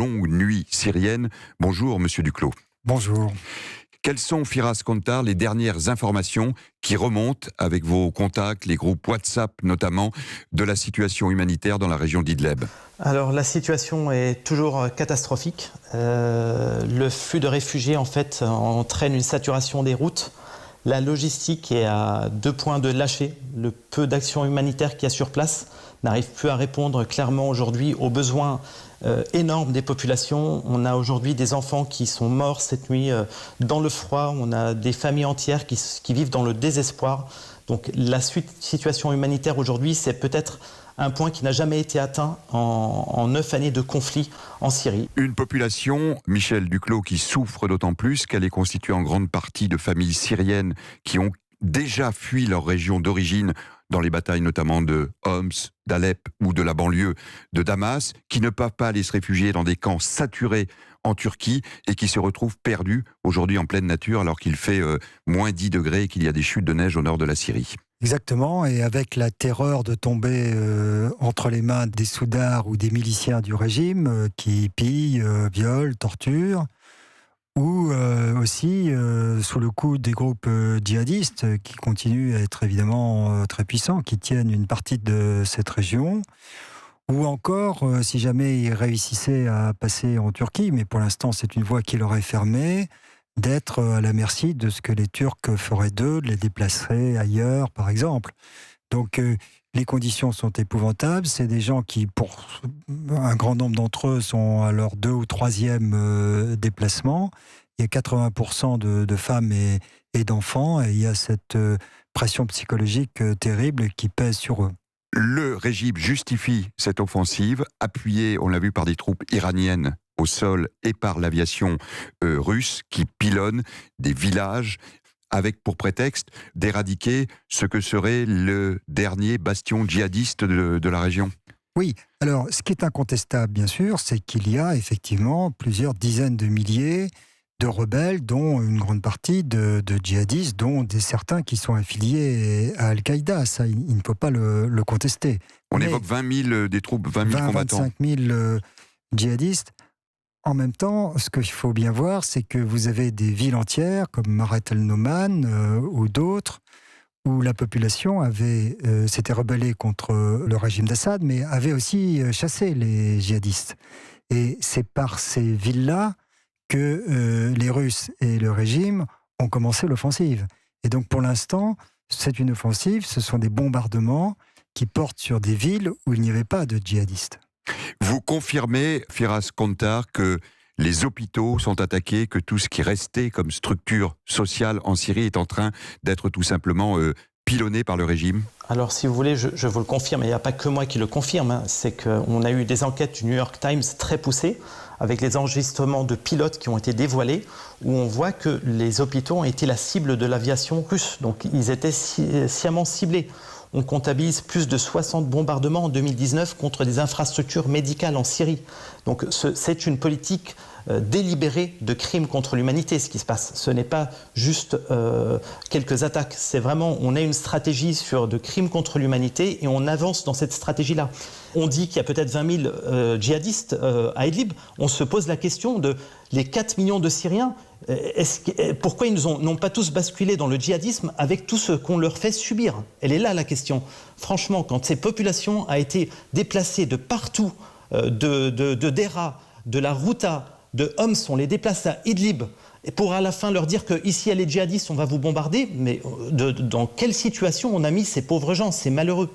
longue nuit syrienne. Bonjour, Monsieur Duclos. Bonjour. Quelles sont, Firas Kontar, les dernières informations qui remontent avec vos contacts, les groupes WhatsApp notamment, de la situation humanitaire dans la région d'Idlib? Alors la situation est toujours catastrophique. Le flux de réfugiés en fait entraîne une saturation des routes. La logistique est à 2 points de lâcher. Le peu d'action humanitaire qu'il y a sur place n'arrive plus à répondre clairement aujourd'hui aux besoins énormes des populations. On a aujourd'hui des enfants qui sont morts cette nuit dans le froid. On a des familles entières qui vivent dans le désespoir. Donc la situation humanitaire aujourd'hui, c'est peut-être un point qui n'a jamais été atteint en 9 années de conflit en Syrie. Une population, Michel Duclos, qui souffre d'autant plus qu'elle est constituée en grande partie de familles syriennes qui ont déjà fui leur région d'origine dans les batailles notamment de Homs, d'Alep ou de la banlieue de Damas, qui ne peuvent pas aller se réfugier dans des camps saturés en Turquie et qui se retrouvent perdus aujourd'hui en pleine nature alors qu'il fait moins 10 degrés et qu'il y a des chutes de neige au nord de la Syrie. Exactement, et avec la terreur de tomber entre les mains des soudards ou des miliciens du régime qui pillent, violent, torturent, ou aussi sous le coup des groupes djihadistes qui continuent à être évidemment très puissants, qui tiennent une partie de cette région, ou encore si jamais ils réussissaient à passer en Turquie, mais pour l'instant c'est une voie qui leur est fermée, d'être à la merci de ce que les Turcs feraient d'eux, de les déplacer ailleurs par exemple. Donc les conditions sont épouvantables, c'est des gens qui, pour un grand nombre d'entre eux, sont à leur 2e ou 3e déplacement. Il y a 80% de femmes et d'enfants, et il y a cette pression psychologique terrible qui pèse sur eux. Le régime justifie cette offensive, appuyée, on l'a vu, par des troupes iraniennes au sol et par l'aviation russe qui pilonne des villages avec pour prétexte d'éradiquer ce que serait le dernier bastion djihadiste de la région. Oui, alors ce qui est incontestable bien sûr, c'est qu'il y a effectivement plusieurs dizaines de milliers de rebelles, dont une grande partie de djihadistes, dont certains qui sont affiliés à Al-Qaïda. Ça, il ne faut pas le contester. On évoque 20 000 des troupes, 20 000 combattants. 25 000 djihadistes. En même temps, ce qu'il faut bien voir, c'est que vous avez des villes entières, comme Marat el-Noman ou d'autres, où la population s'était rebellée contre le régime d'Assad, mais avait aussi chassé les djihadistes. Et c'est par ces villes-là que les Russes et le régime ont commencé l'offensive. Et donc pour l'instant, c'est une offensive, ce sont des bombardements qui portent sur des villes où il n'y avait pas de djihadistes. Vous confirmez, Firas Kontar, que les hôpitaux sont attaqués, que tout ce qui restait comme structure sociale en Syrie est en train d'être tout simplement pilonné par le régime? Alors si vous voulez, je vous le confirme, et il n'y a pas que moi qui le confirme, c'est qu'on a eu des enquêtes du New York Times très poussées, avec les enregistrements de pilotes qui ont été dévoilés, où on voit que les hôpitaux ont été la cible de l'aviation russe, donc ils étaient sciemment ciblés. On comptabilise plus de 60 bombardements en 2019 contre des infrastructures médicales en Syrie. Donc c'est une politique délibérée de crimes contre l'humanité, ce qui se passe. Ce n'est pas juste quelques attaques. C'est vraiment, on a une stratégie de crimes contre l'humanité et on avance dans cette stratégie-là. On dit qu'il y a peut-être 20 000 djihadistes à Idlib. On se pose la question de les 4 millions de Syriens. Pourquoi ils n'ont pas tous basculé dans le djihadisme avec tout ce qu'on leur fait subir? Elle est là la question. Franchement, quand ces populations ont été déplacées de partout, de Dera, de la Routa, de Homs, on les déplace à Idlib, et pour à la fin leur dire qu'ici il y a les djihadistes, on va vous bombarder, mais dans quelle situation on a mis ces pauvres gens? C'est malheureux.